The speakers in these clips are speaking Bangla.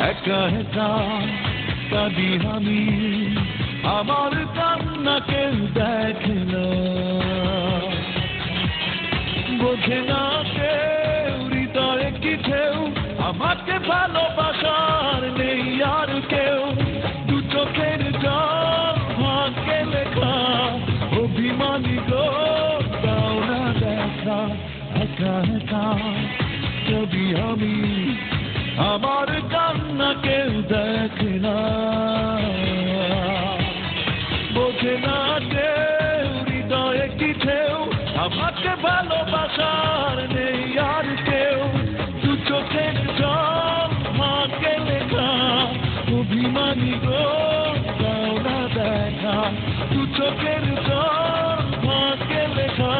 একা একা কাঁদি আমি, আমার কান্না কেউ দেখে না, বোঝে না কেউ হৃদয়ে কি ঢেউ, আমাকে ভালোবাসার নেই আর কেউ। দু চোখের জল ভাগ্যে লেখা, অভিমানী গো দাও না দেখা। একা একা কাঁদি আমি, আমার কান্না কেউ দেখে না, বোঝে না কেউ হৃদয়ে কি ঢেউ, আমাকে ভালোবাসার নেই আর কেউ। দু চোখের জল ভাগ্যে লেখা, অভিমানী গো দাও না দেখা। দু চোখের জল ভাগ্যে লেখা,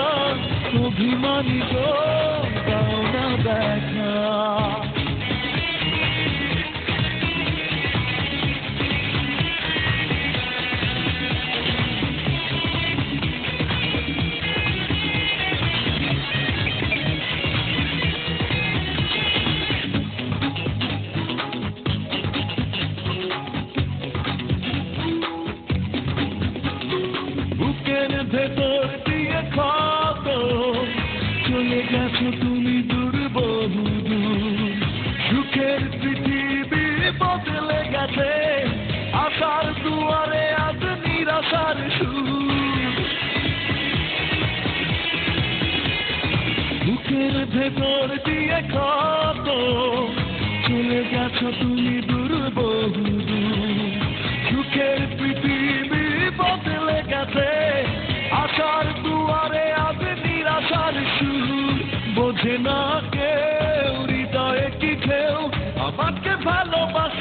অভিমানী গো দাও না দেখা। বুকের ভেতর দিয়ে ক্ষত, চলে গেছো তুমি দূর বহু দূর। সুখের পৃথিবী বদলে গেছে, আশার দুয়ারে আজ নিরাশার সুর। বুকের ভেতর দিয়ে ক্ষত, চলে গেছো তুমি দূর বহু দূর। সুখের পৃথিবী বদলে গেছে, আশার দুয়ারে আজ নিরাশার সুর। বোঝে না কেউ হৃদয়ে কি ঢেউ, আমাকে ভালোবাসা